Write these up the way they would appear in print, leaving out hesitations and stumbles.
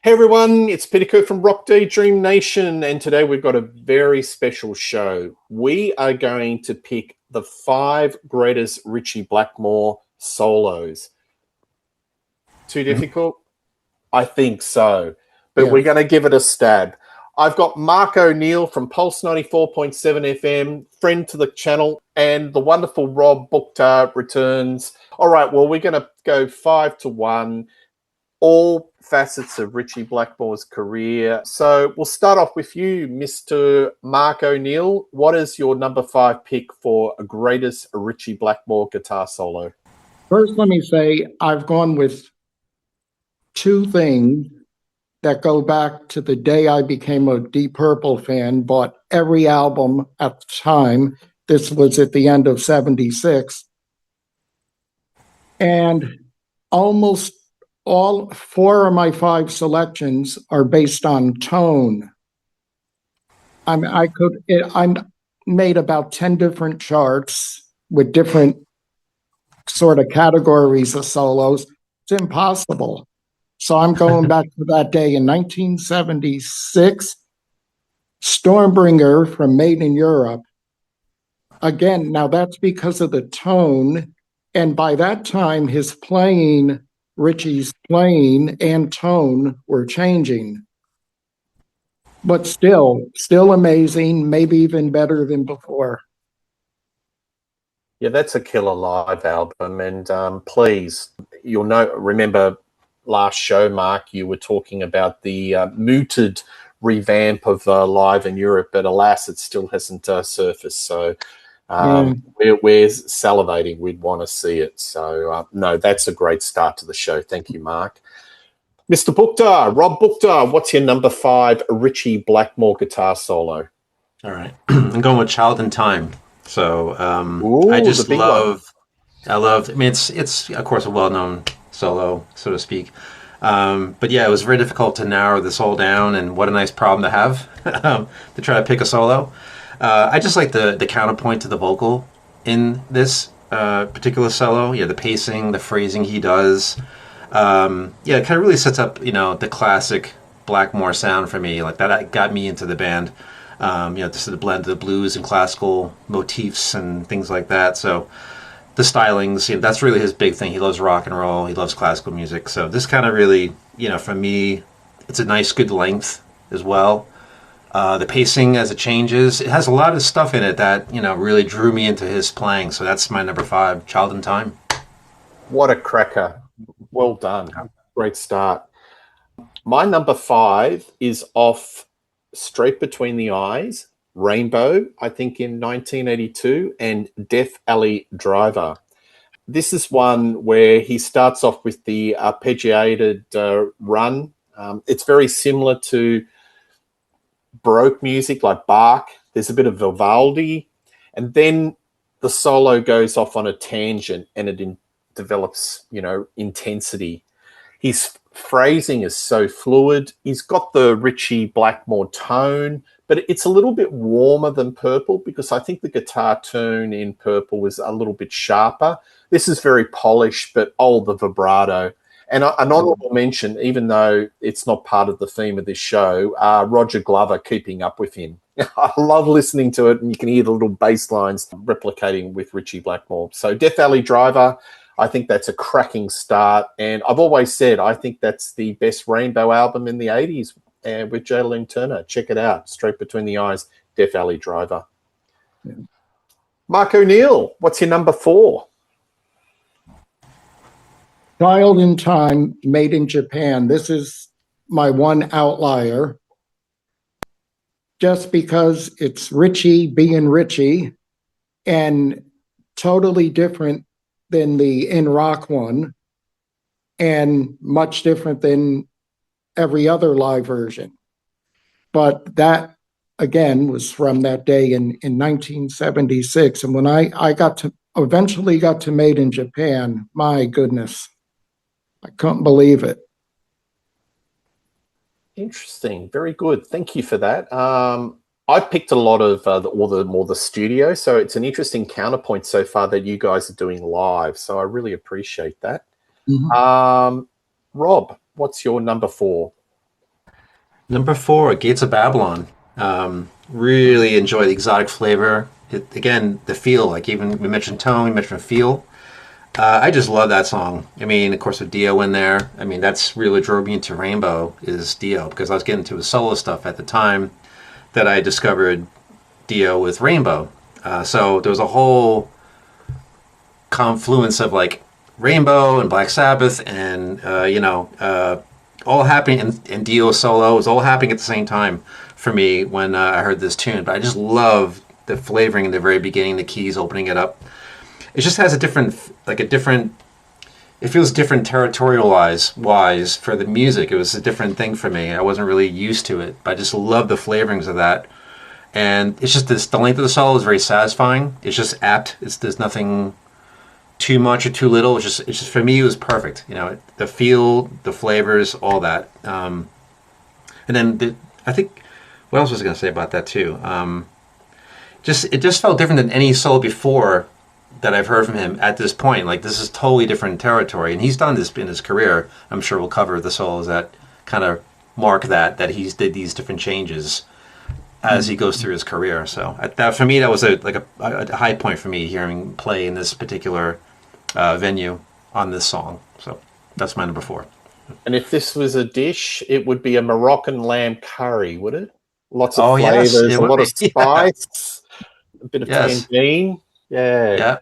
Hey everyone, it's Peter Kirk from Rock Day Dream Nation, and today we've got a very special show. We are going to pick the 5 greatest Ritchie Blackmore solos. Too difficult? I think so, but we're going to give it a stab. I've got Mark O'Neill from Pulse 94.7 FM, friend to the channel, and the wonderful Rob Buchta returns. All right, well, we're going to go 5-1. All facets of Ritchie Blackmore's career. So we'll start off with you, Mr. Mark O'Neill. What is your number 5 pick for a greatest Ritchie Blackmore guitar solo? First, let me say I've gone with 2 things that go back to the day I became a Deep Purple fan, bought every album at the time. This was at the end of 76. And almost all 4 of my 5 selections are based on tone. I made about 10 different charts with different sort of categories of solos. It's impossible. So I'm going back to that day in 1976. Stormbringer from Made in Europe. Again, now that's because of the tone. And by that time, Ritchie's playing and tone were changing. But still amazing, maybe even better than before. Yeah, that's a killer live album. And please, remember last show, Mark, you were talking about the mooted revamp of Live in Europe, but alas, it still hasn't surfaced. So we're salivating. We'd want to see it. So, no, that's a great start to the show. Thank you, Mark. Mr. Buchta, Rob Buchta, what's your number 5 Ritchie Blackmore guitar solo? All right. I'm going with Child in Time. So I mean, it's of course a well-known solo, so to speak. But yeah, it was very difficult to narrow this all down, and what a nice problem to have to try to pick a solo. I just like the counterpoint to the vocal in this particular solo. Yeah, the pacing, the phrasing he does. It kind of really sets up, the classic Blackmore sound for me. Like that got me into the band. Just the blend of the blues and classical motifs and things like that. So the stylings, that's really his big thing. He loves rock and roll. He loves classical music. So this kind of really, for me, it's a nice, good length as well. The pacing as it changes, it has a lot of stuff in it that, really drew me into his playing. So that's my number 5, Child in Time. What a cracker. Well done. Great start. My number 5 is off Straight Between the Eyes, Rainbow, I think in 1982, and Death Alley Driver. This is one where he starts off with the arpeggiated run. It's very similar to Baroque music like Bach. There's a bit of Vivaldi, and then the solo goes off on a tangent and it develops, intensity. His phrasing is so fluid. He's got the Ritchie Blackmore tone, but it's a little bit warmer than Purple because I think the guitar tone in Purple was a little bit sharper. This is very polished, but the vibrato. And an honorable mention, even though it's not part of the theme of this show, Roger Glover, Keeping Up With Him. I love listening to it, and you can hear the little bass lines replicating with Ritchie Blackmore. So Death Alley Driver, I think that's a cracking start. And I've always said I think that's the best Rainbow album in the 80s with J. Turner. Check it out. Straight Between the Eyes, Death Alley Driver. Yeah. Mark O'Neill, what's your number 4? Child in Time, Made in Japan. This is my one outlier. Just because it's Ritchie being Ritchie and totally different than the In Rock one and much different than every other live version. But that, again, was from that day in 1976. And when I eventually got to Made in Japan, my goodness, I couldn't believe it. Interesting. Very good. Thank you for that. I've picked a lot of the studio, so it's an interesting counterpoint so far that you guys are doing live. So I really appreciate that. Mm-hmm. Rob, what's your number 4? Number 4, Gates of Babylon. Really enjoy the exotic flavor. Again, the feel, like even we mentioned tone, we mentioned feel. I just love that song. I mean, of course, with Dio in there. I mean, that's really drove me into Rainbow is Dio because I was getting into his solo stuff at the time that I discovered Dio with Rainbow. So there was a whole confluence of like Rainbow and Black Sabbath and all happening in Dio solo. It was all happening at the same time for me when I heard this tune. But I just love the flavoring in the very beginning, the keys opening it up. It just has a different. It feels different territorial wise for the music. It was a different thing for me. I wasn't really used to it, but I just love the flavorings of that. And it's just the length of the solo is very satisfying. It's just apt. There's nothing too much or too little. It's just for me it was perfect. The feel, the flavors, all that. And then I think what else was I going to say about that too? It just felt different than any solo before that I've heard from him at this point. Like this is totally different territory, and he's done this in his career. I'm sure we'll cover the solos that kind of mark that he's did these different changes as he goes through his career. So that for me, that was a high point for me hearing play in this particular venue on this song. So that's my number 4. And if this was a dish, it would be a Moroccan lamb curry, would it? Lots of yes, flavors, a lot of spice, a bit of tangine. Yeah. Yeah.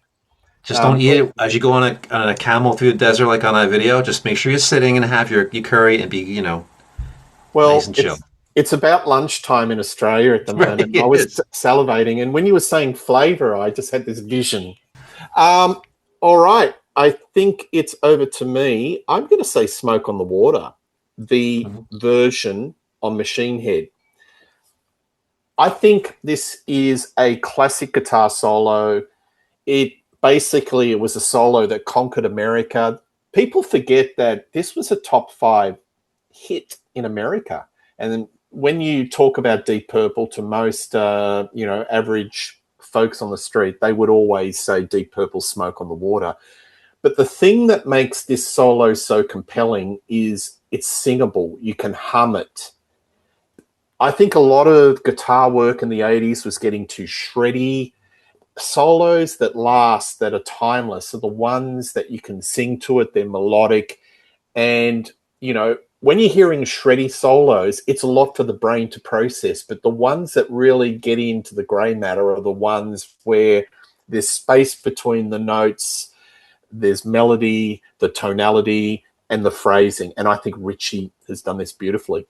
Just don't eat it as you go on a camel through the desert like on that video. Just make sure you're sitting and have your curry and be, nice and chill. It's about lunchtime in Australia at the moment. I was salivating, and when you were saying flavour, I just had this vision. All right, I think it's over to me. I'm going to say Smoke on the Water, the version on Machine Head. I think this is a classic guitar solo. It was a solo that conquered America. People forget that this was a top 5 hit in America. And then when you talk about Deep Purple to most, average folks on the street, they would always say Deep Purple, Smoke on the Water. But the thing that makes this solo so compelling is it's singable. You can hum it. I think a lot of guitar work in the 80s was getting too shreddy. Solos that last, that are timeless, are the ones that you can sing to it. They're melodic. And, when you're hearing shreddy solos, it's a lot for the brain to process. But the ones that really get into the grey matter are the ones where there's space between the notes, there's melody, the tonality, and the phrasing. And I think Ritchie has done this beautifully.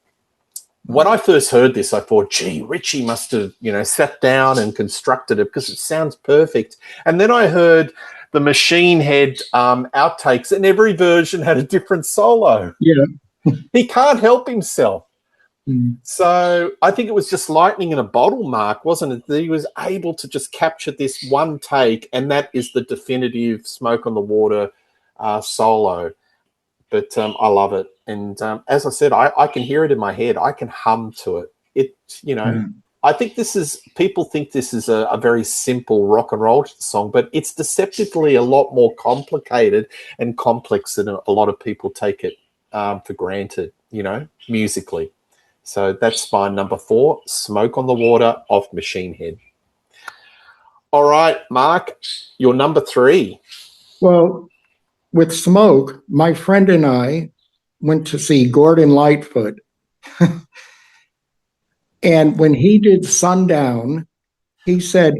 When I first heard this, I thought, gee, Ritchie must have, sat down and constructed it because it sounds perfect. And then I heard the Machine Head outtakes, and every version had a different solo. Yeah. He can't help himself. So I think it was just lightning in a bottle, Mark, wasn't it? That he was able to just capture this one take, and that is the definitive Smoke on the Water solo. But I love it. And as I said, I can hear it in my head. I can hum to it. I think people think this is a very simple rock and roll song, but it's deceptively a lot more complicated and complex than a lot of people take it for granted, musically. So that's my number 4, Smoke on the Water off Machine Head. All right, Mark, your number 3. Well, with Smoke, my friend and I went to see Gordon Lightfoot. And when he did Sundown, he said,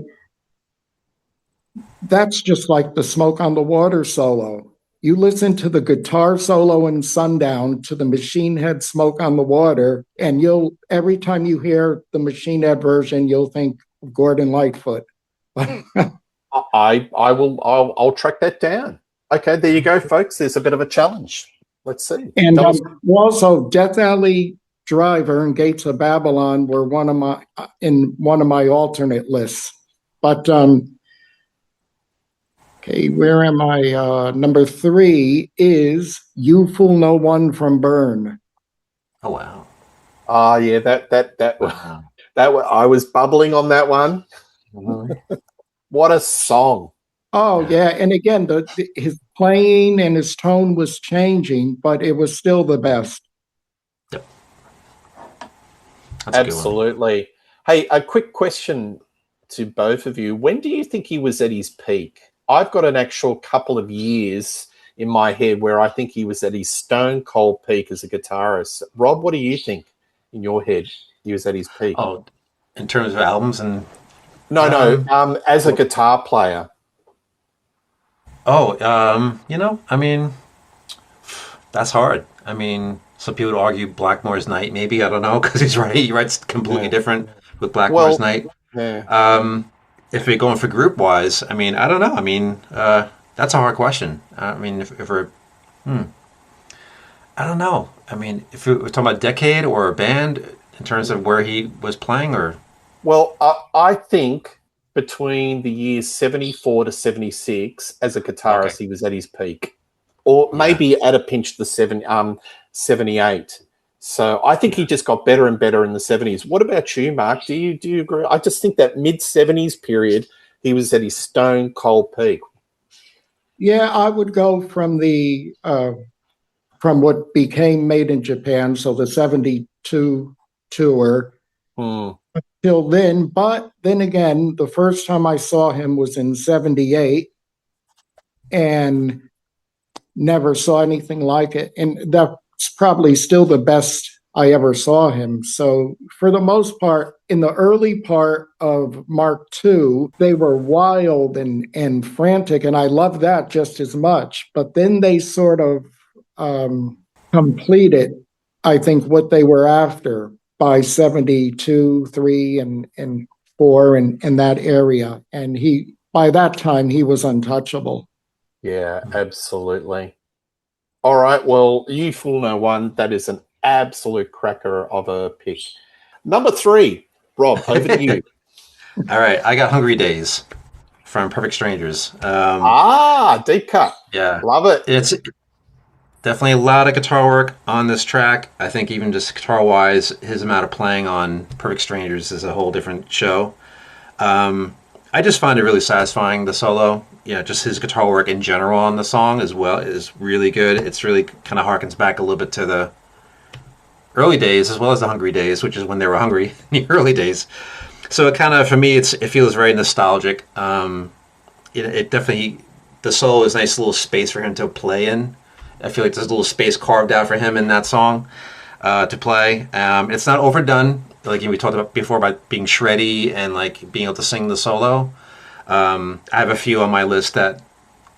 that's just like the Smoke on the Water solo. You listen to the guitar solo in Sundown to the Machine Head Smoke on the Water, and every time you hear the Machine Head version, you'll think of Gordon Lightfoot. I'll track that down. Okay, there you go, folks. There's a bit of a challenge. Let's see. And also, Death Alley Driver and Gates of Babylon were in one of my alternate lists. But okay, where am I? Number 3 is "You Fool No One" from Burn. Oh wow! Yeah, that I was bubbling on that one. What a song! Oh yeah, and again, his playing and his tone was changing, but it was still the best. Yep. That's a good one. Absolutely. Hey, a quick question to both of you. When do you think he was at his peak? I've got an actual couple of years in my head where I think he was at his stone cold peak as a guitarist. Rob, what do you think in your head he was at his peak? Oh, in terms of albums and No, as a guitar player. I mean, that's hard. I mean, some people would argue Blackmore's Night, maybe. I don't know, because he writes completely Yeah. different with Blackmore's Well, Night. yeah. If we're going for group wise, I mean, I don't know. I mean, that's a hard question. I mean, if we're, I don't know. I mean, if we're talking about decade or a band in terms of where he was playing, or Well, I think between the years 74 to 76, as a okay, guitarist, he was at his peak. Or yeah, maybe at a pinch the 78. So I think he just got better and better in the 70s. What about you, Mark? Do you agree? I just think that mid-70s period, he was at his stone cold peak. Yeah, I would go from what became Made in Japan, so the 72 tour Hmm. till then. But then again, the first time I saw him was in 78 and never saw anything like it. And that's probably still the best I ever saw him. So for the most part, in the early part of Mark II, they were wild and frantic, and I love that just as much. But then they sort of completed, I think, what they were after by 72, 3, and 4, and in that area. And he, by that time, he was untouchable. Yeah, absolutely. All right. Well, you fool no one. That is an absolute cracker of a pick. Number 3, Rob, over to you. all right. I got Hungry Days from Perfect Strangers. Deep cut. Yeah, Love it. it's definitely a lot of guitar work on this track. I think even just guitar wise, his amount of playing on Perfect Strangers is a whole different show. I just find it really satisfying, the solo. Yeah, just his guitar work in general on the song as well is really good. It's really kind of harkens back a little bit to the early days as well as the Hungry Days, which is when they were hungry in the early days. So it kind of, for me, it feels very nostalgic. It definitely, the solo is a nice little space for him to play in. I feel like there's a little space carved out for him in that song to play. It's not overdone, like we talked about before about being shreddy and like being able to sing the solo. I have a few on my list that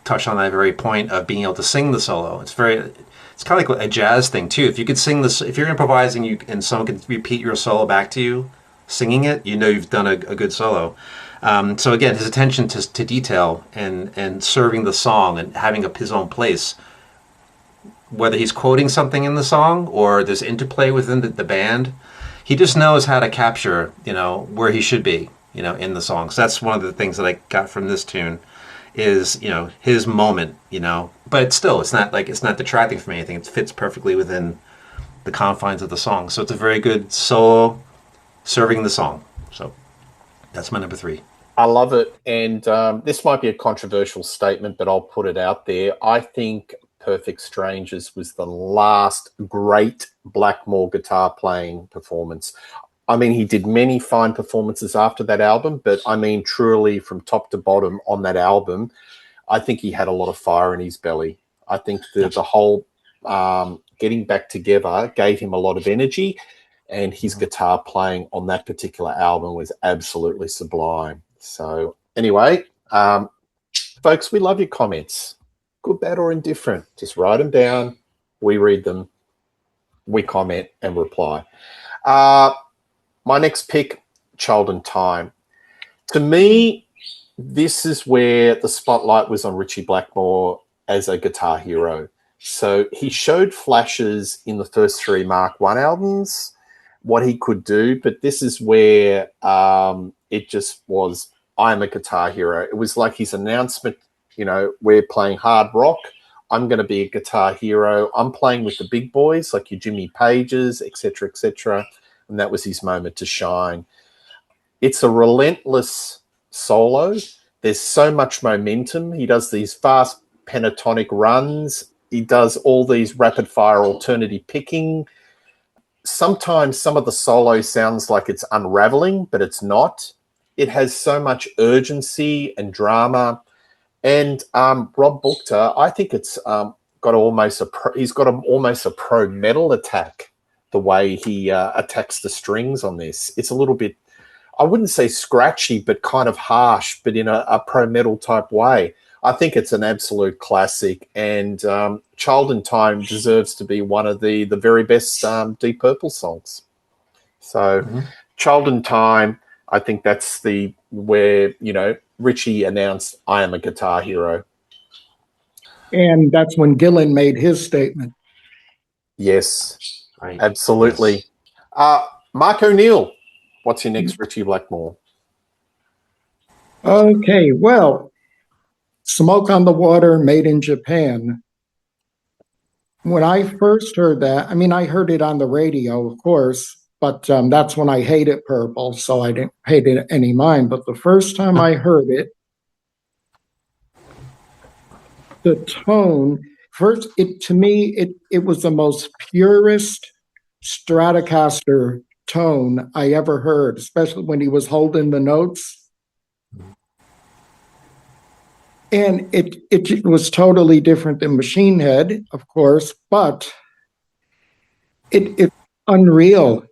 touch on that very point of being able to sing the solo. It's kind of like a jazz thing too. If you could sing this, if you're improvising, and someone can repeat your solo back to you, singing it, you know you've done a good solo. So again, his attention to detail and serving the song and having his own place, whether he's quoting something in the song or there's interplay within the band, he just knows how to capture, where he should be, in the song. So that's one of the things that I got from this tune is, his moment, but still, it's not detracting from anything. It fits perfectly within the confines of the song. So it's a very good solo serving the song. So that's my number 3. I love it. And this might be a controversial statement, but I'll put it out there. I think Perfect Strangers was the last great Blackmore guitar playing performance. I mean, he did many fine performances after that album, but I mean, truly from top to bottom on that album, I think he had a lot of fire in his belly. I think the whole getting back together gave him a lot of energy, and his guitar playing on that particular album was absolutely sublime. So anyway, folks, we love your comments. Good, bad, or indifferent. Just write them down. We read them. We comment and reply. My next pick, Child in Time. To me, this is where the spotlight was on Ritchie Blackmore as a guitar hero. So he showed flashes in the first 3 Mark I albums, what he could do, but this is where it just was, I'm a guitar hero. It was like his announcement, we're playing hard rock. I'm going to be a guitar hero. I'm playing with the big boys like your Jimmy Pages, etc., etc. And that was his moment to shine. It's a relentless solo. There's so much momentum. He does these fast pentatonic runs. He does all these rapid fire alternative picking. sometimes some of the solo sounds like it's unraveling, but it's not. It has so much urgency and drama. And Rob Bukta, I think it's got almost he's got almost a pro metal attack. The way he attacks the strings on this, it's a little bit, I wouldn't say scratchy, but kind of harsh, but in a pro metal type way. I think it's an absolute classic, and Child in Time deserves to be one of the very best Deep Purple songs. So, Child in Time, I think that's where Ritchie announced, "I am a guitar hero." And that's when Gillan made his statement. Yes, Right. absolutely. Yes. Mark O'Neill, what's your next Ritchie Blackmore? Okay, well, Smoke on the Water, Made in Japan. When I first heard that, I mean, I heard it on the radio, of course, but that's when I hated Purple, so I didn't pay it any mind. But the first time I heard it, the tone, first, to me, it was the most purest Stratocaster tone I ever heard, especially when he was holding the notes. And it was totally different than Machine Head, of course, but it's unreal.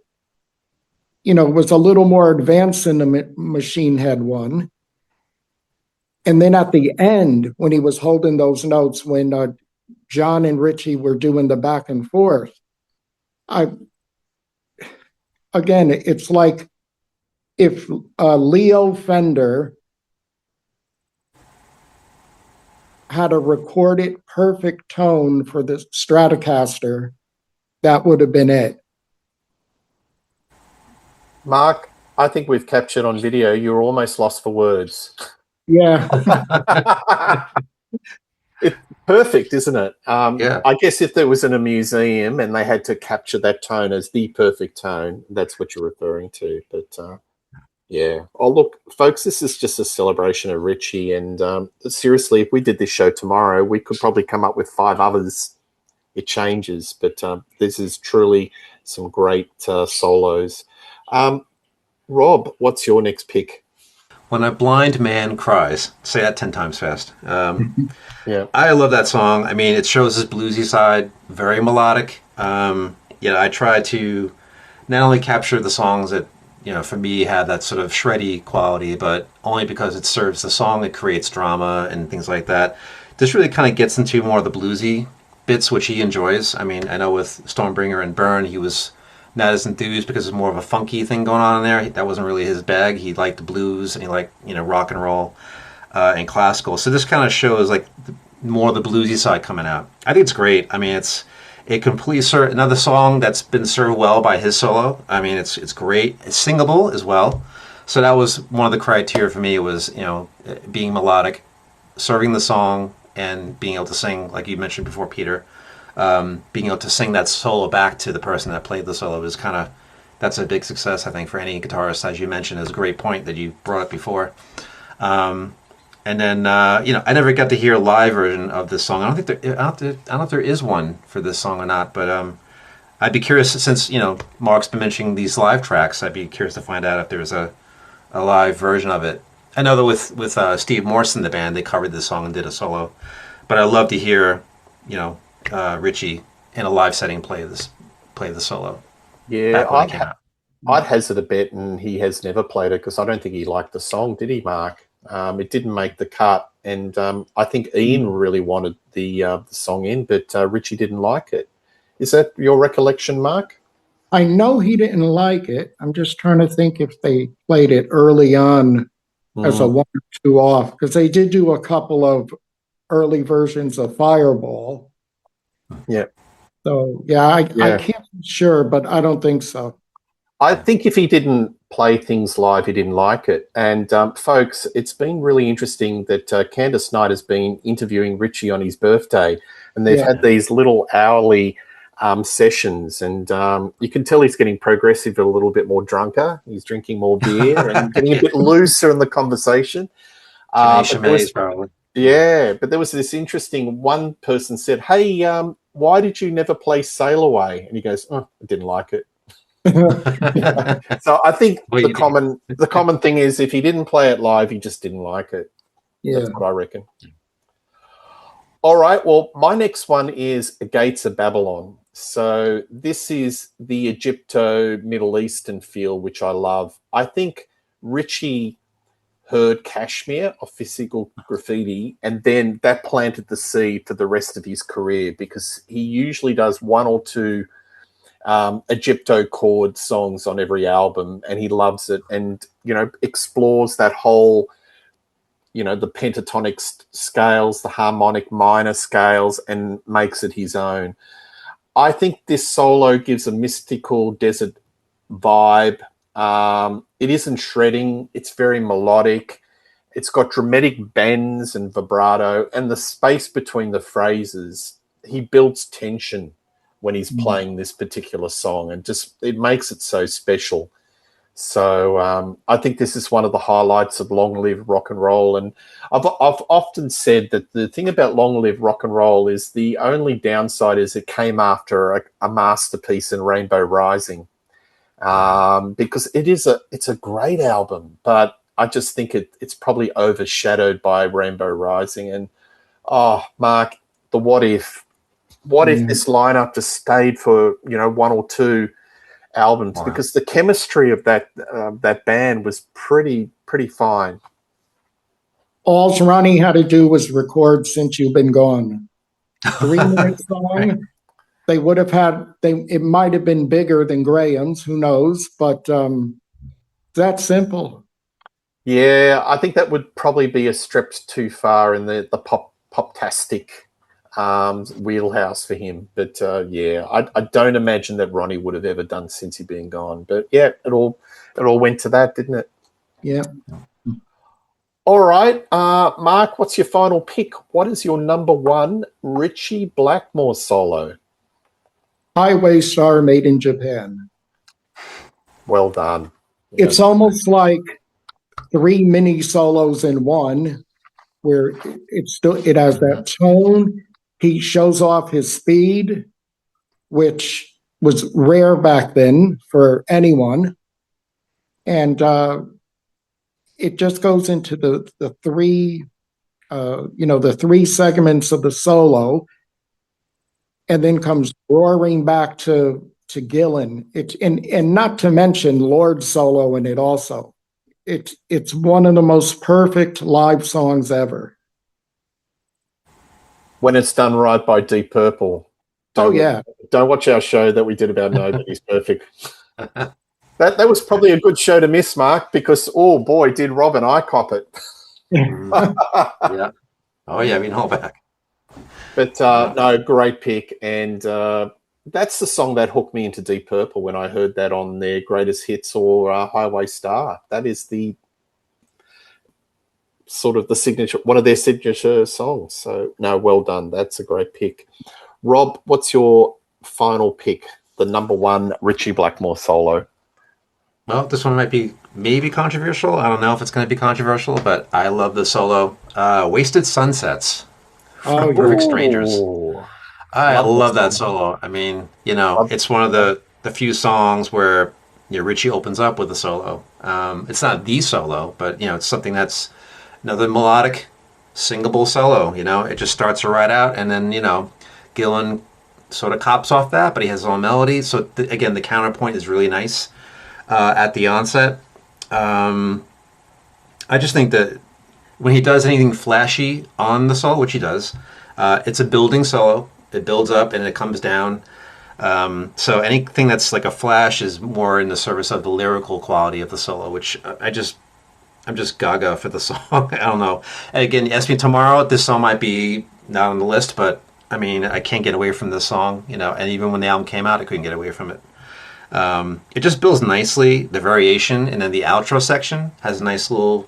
It was a little more advanced than the Machine Head one. And then at the end, when he was holding those notes, when John and Ritchie were doing the back and forth, again, it's like if Leo Fender had a recorded perfect tone for the Stratocaster, that would have been it. Mark, I think we've captured on video. You're almost lost for words. Yeah. It's perfect, isn't it? Yeah. I guess if there was in a museum and they had to capture that tone as the perfect tone, that's what you're referring to. But yeah. Oh, look, folks, this is just a celebration of Ritchie. And seriously, if we did this show tomorrow, we could probably come up with 5 others. It changes, but this is truly some great solos. Rob, what's your next pick? When a Blind Man Cries. Say that 10 times fast. Yeah, I love that song. I mean, it shows his bluesy side, very melodic. I try to not only capture the songs that, for me have that sort of shreddy quality, but only because it serves the song, it creates drama and things like that. This really kind of gets into more of the bluesy bits, which he enjoys. I mean, I know with Stormbringer and Burn, he was not as enthused because it's more of a funky thing going on in there. That wasn't really his bag. He liked the blues and he liked, rock and roll and classical. So this kind of shows like more of the bluesy side coming out. I think it's great. I mean, it completely another song that's been served well by his solo. I mean, it's great. It's singable as well. So that was one of the criteria for me was, being melodic, serving the song, and being able to sing, like you mentioned before, Peter. Being able to sing that solo back to the person that played the solo is that's a big success, I think, for any guitarist. As you mentioned, is a great point that you brought up before. And then, I never got to hear a live version of this song. I don't know if there is one for this song or not, but I'd be curious, since, Mark's been mentioning these live tracks, I'd be curious to find out if there's a live version of it. I know that with Steve Morse in the band, they covered this song and did a solo, but I'd love to hear, Ritchie in a live setting play the solo. Yeah, I'd hazard a bet, and he has never played it because I don't think he liked the song, did he, Mark? It didn't make the cut, and I think Ian really wanted the song in, but Ritchie didn't like it. Is that your recollection, Mark? I know he didn't like it. I'm just trying to think if they played it early on as a 1 or 2 off, because they did do a couple of early versions of Fireball. Yeah. So, I can't be sure, but I don't think so. I think if he didn't play things live, he didn't like it. And, folks, it's been really interesting that Candace Knight has been interviewing Ritchie on his birthday, and they've had these little hourly sessions, and you can tell he's getting progressive, a little bit more drunker. He's drinking more beer and getting a bit looser in the conversation. Probably. Yeah, but there was this interesting one person said, "Hey, why did you never play Sail Away?" And he goes, "Oh, I didn't like it." So I think Well, the common thing is if he didn't play it live, he just didn't like it. Yeah. That's what I reckon. All right. Well, my next one is Gates of Babylon. So this is the Egypto Middle Eastern feel, which I love. I think Ritchie heard Kashmir of Physical Graffiti, and then that planted the seed for the rest of his career because he usually does one or two Egypto chord songs on every album, and he loves it, and explores that whole the pentatonic scales, the harmonic minor scales, and makes it his own. I think this solo gives a mystical desert vibe. It isn't shredding. It's very melodic. It's got dramatic bends and vibrato, and the space between the phrases. He builds tension when he's playing this particular song, and just it makes it so special. So I think this is one of the highlights of Long Live Rock and Roll. And I've often said that the thing about Long Live Rock and Roll is the only downside is it came after a masterpiece in Rainbow Rising, because it's a great album, but I just think it's probably overshadowed by Rainbow Rising. And Mark, the what if this lineup just stayed for one or two albums, wow, because the chemistry of that band was pretty fine. All Ronnie had to do was record Since You've Been Gone. 3-minute song. Right. They would have it might have been bigger than Graham's, who knows, but that's simple. Yeah, I think that would probably be a step too far in the pop-tastic wheelhouse for him. But yeah, I don't imagine that Ronnie would have ever done Since He'd Been Gone. But yeah, it all went to that, didn't it? Yeah. All right, Mark, what's your final pick? What is your number one Ritchie Blackmore solo? Highway Star, Made in Japan. Well done. It's almost like 3 mini solos in one, where it has that tone. He shows off his speed, which was rare back then for anyone. And it just goes into the three, the 3 segments of the solo, and then comes roaring back to Gillan. And not to mention Lord's solo in it also. It's one of the most perfect live songs ever. When it's done right by Deep Purple. Don't watch our show that we did about Nobody's Perfect. That was probably a good show to miss, Mark, because, oh boy, did Rob and I cop it. Yeah. Oh yeah, I mean, hold back. But no, great pick. And that's the song that hooked me into Deep Purple when I heard that on their Greatest Hits or Highway Star. That is the sort of one of their signature songs. So no, well done. That's a great pick. Rob, what's your final pick? The number one Ritchie Blackmore solo. Well, this one might be maybe controversial. I don't know if it's going to be controversial, but I love the solo. Wasted Sunsets from Perfect Strangers. I love that solo. I mean, it's one of the few songs where Ritchie opens up with a solo. It's not the solo, but it's something that's another melodic, singable solo. It just starts to ride out, and then Gillan sort of cops off that, but he has his own melody. So again, the counterpoint is really nice at the onset. I just think that when he does anything flashy on the solo, which he does, it's a building solo. It builds up and it comes down. So anything that's like a flash is more in the service of the lyrical quality of the solo, which I'm just gaga for the song. I don't know. And again, you ask me tomorrow, this song might be not on the list, but I mean, I can't get away from this song, and even when the album came out, I couldn't get away from it. It just builds nicely, the variation, and then the outro section has a nice little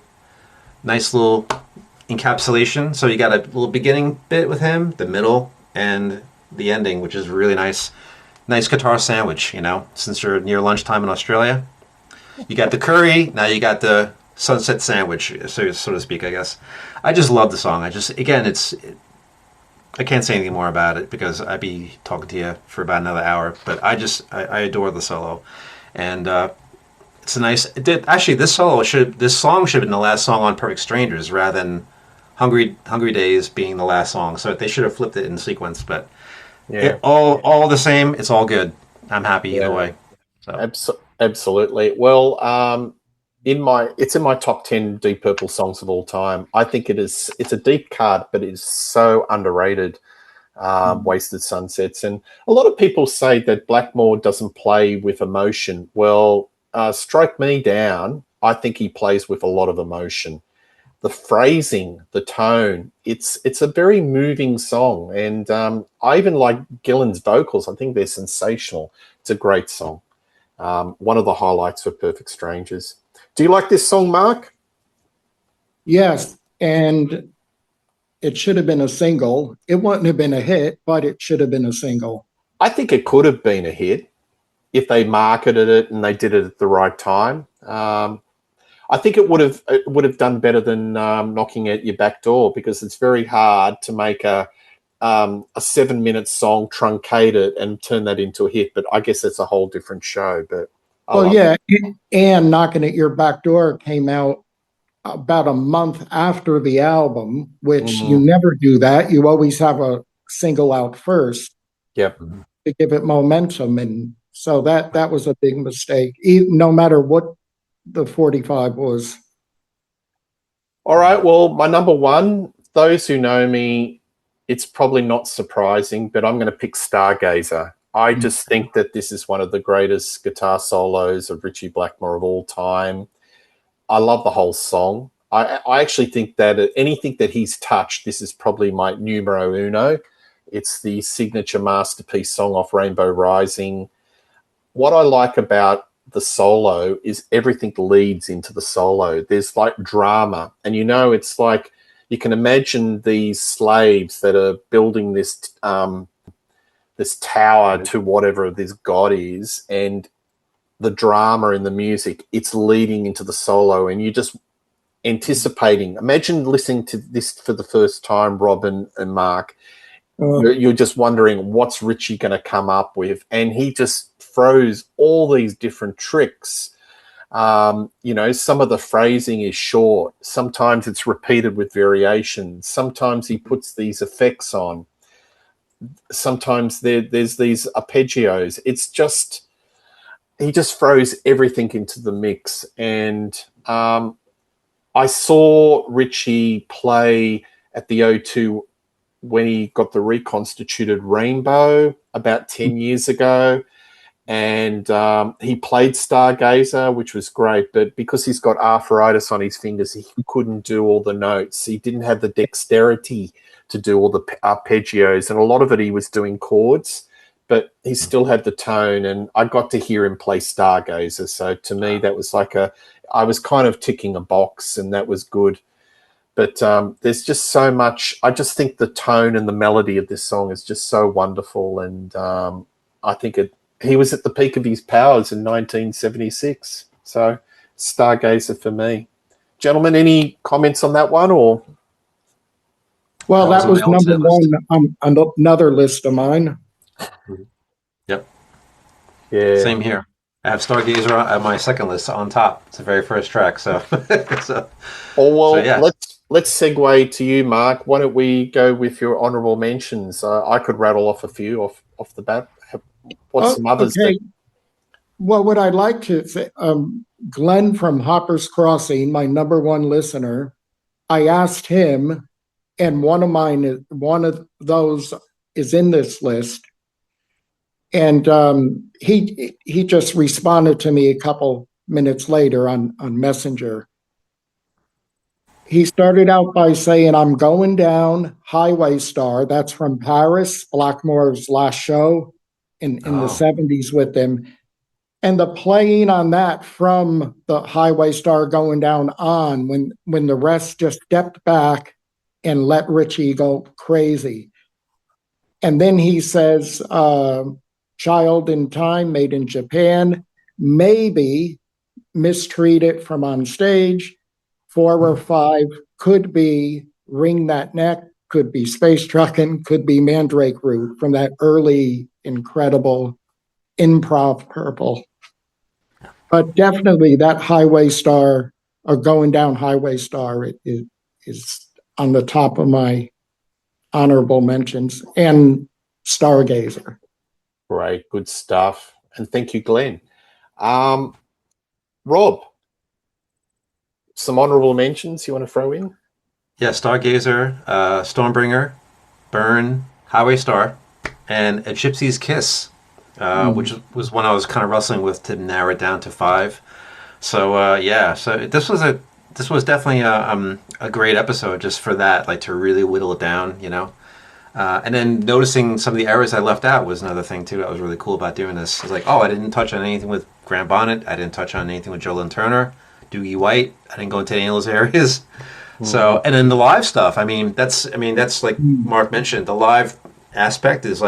encapsulation. So you got a little beginning bit with him, the middle, and the ending, which is really nice guitar sandwich, since you're near lunchtime in Australia. You got the curry, now you got the sunset sandwich, so to speak, I guess. I just love the song. I can't say anything more about it because I'd be talking to you for about another hour, but I adore the solo. and it's a nice. It did actually. This song should have been the last song on Perfect Strangers rather than Hungry Days being the last song. So they should have flipped it in sequence. But Yeah. all the same, it's all good. I'm happy either way. So. Absolutely. Well, it's in my top 10 Deep Purple songs of all time. I think it's a deep cut, but it's so underrated. Wasted Sunsets, and a lot of people say that Blackmore doesn't play with emotion. Well, Strike Me Down, I think he plays with a lot of emotion. The phrasing, the tone, it's a very moving song, and I even like Gillan's vocals. I think they're sensational. It's a great song. One of the highlights for Perfect Strangers. Do you like this song, Mark? Yes, and it should have been a single. It wouldn't have been a hit, but it should have been a single. I think it could have been a hit if they marketed it and they did it at the right time. I think it would have done better than Knocking at Your Back Door, because it's very hard to make a 7-minute song, truncate it, and turn that into a hit. But I guess it's a whole different show. But and Knocking at Your Back Door came out about a month after the album, which you never do that. You always have a single out first. Yep. To give it momentum. And so that was a big mistake, no matter what the 45 was. All right. Well, my number one, those who know me, it's probably not surprising, but I'm going to pick Stargazer. I just think that this is one of the greatest guitar solos of Ritchie Blackmore of all time. I love the whole song. I actually think that anything that he's touched, this is probably my numero uno. It's the signature masterpiece song off Rainbow Rising. What I like about the solo is everything leads into the solo. There's like drama, and it's like you can imagine these slaves that are building this this tower to whatever this god is, and the drama in the music, it's leading into the solo, and you're just anticipating. Imagine listening to this for the first time, Robin and Mark. You're just wondering what's Ritchie going to come up with, and he just throws all these different tricks. Some of the phrasing is short. Sometimes it's repeated with variations. Sometimes he puts these effects on. Sometimes there's these arpeggios. He just throws everything into the mix. And I saw Ritchie play at the O2 when he got the reconstituted Rainbow about 10 years ago. And he played Stargazer, which was great. But because he's got arthritis on his fingers, he couldn't do all the notes. He didn't have the dexterity to do all the arpeggios. And a lot of it he was doing chords, but he still had the tone. And I got to hear him play Stargazer. So to me, that was I was kind of ticking a box, and that was good. But there's just so much. I just think the tone and the melody of this song is just so wonderful. And I think he was at the peak of his powers in 1976. So Stargazer for me. Gentlemen, any comments on that one? Or well, that was number one on another list of mine. Yep. Yeah. Same here. I have Stargazer on my second list on top. It's the very first track. So, yeah. Let's segue to you, Mark. Why don't we go with your honourable mentions? I could rattle off a few off the bat. What's some others? Okay. Well, what I'd like to say, Glenn from Hopper's Crossing, my number one listener, I asked him, and one of those is in this list. And he just responded to me a couple minutes later on Messenger. He started out by saying, "I'm going down Highway Star." That's from Paris, Blackmore's last show in the 70s with him. And the playing on that from the Highway Star going down on, when the rest just stepped back and let Ritchie go crazy. And then he says, Child in Time, made in Japan, maybe Mistreated from on stage, 4 or 5 could be Wring That Neck, could be Space Truckin', could be Mandrake Root from that early incredible improv purple. But definitely that Highway Star or Going Down Highway Star is on the top of my honorable mentions, and Stargazer. Great, good stuff. And thank you, Glenn. Rob, some honorable mentions you want to throw in? Yeah, Stargazer, Stormbringer, Burn, Highway Star, and A Gypsy's Kiss, which was one I was kind of wrestling with to narrow it down to 5. So yeah, so this was definitely a great episode just for that, like to really whittle it down, you know. And then noticing some of the errors I left out was another thing too. That was really cool about doing this. It's like, oh, I didn't touch on anything with Grant Bonnet. I didn't touch on anything with Jolyn Turner, Doogie White. I didn't go into any of those areas. So, and then the live stuff. I mean, that's like Mark mentioned. The live aspect is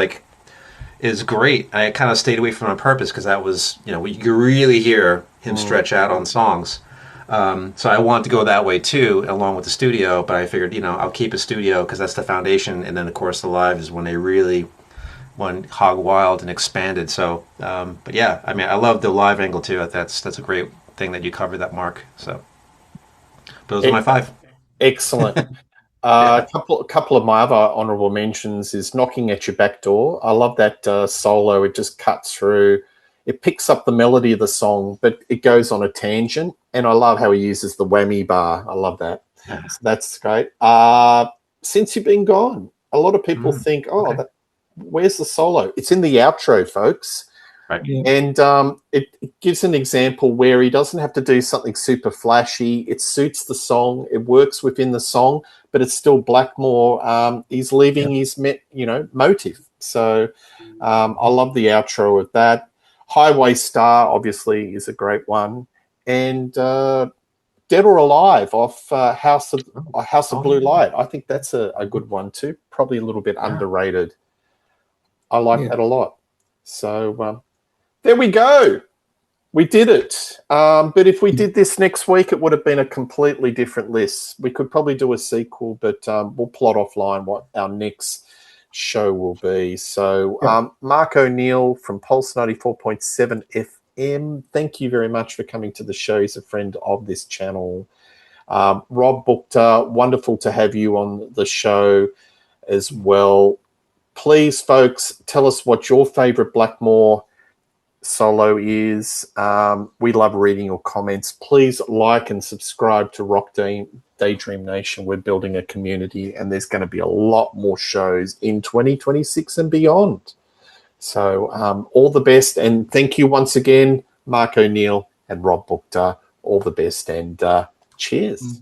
great. I kind of stayed away from it on purpose because that was, you know, you could really hear him stretch out on songs. So I wanted to go that way too, along with the studio. But I figured, you know, I'll keep a studio because that's the foundation, and then of course the live is when they really went hog wild and expanded. So, but yeah, I mean, I love the live angle too. That's a great thing that you covered that, Mark. So those are my 5. Excellent. Yeah. A couple of my other honorable mentions is Knocking at Your Back Door. I love that solo. It just cuts through. It picks up the melody of the song, but it goes on a tangent. And I love how he uses the whammy bar. I love that. Yeah. So that's great. Since You've Been Gone, a lot of people think, where's the solo? It's in the outro, folks. Right. Yeah. And it gives an example where he doesn't have to do something super flashy. It suits the song. It works within the song, but it's still Blackmore. He's leaving his motive. So I love the outro of that. Highway Star, obviously, is a great one. And Dead or Alive off House of Blue Light. I think that's a good one too. Probably a little bit underrated. I like that a lot. So there we go. We did it. But if we did this next week, it would have been a completely different list. We could probably do a sequel, but we'll plot offline what our next show will be. So Mark O'Neill from Pulse 94.7 FM, thank you very much for coming to the show. He's a friend of this channel. Rob Buchter, wonderful to have you on the show as well. Please, folks, tell us what your favorite Blackmore solo is. We love reading your comments. Please like and subscribe to Rock Daydream Nation. We're building a community, and there's going to be a lot more shows in 2026 and beyond. So all the best, and thank you once again, Mark O'Neill and Rob Buchter. All the best, and cheers.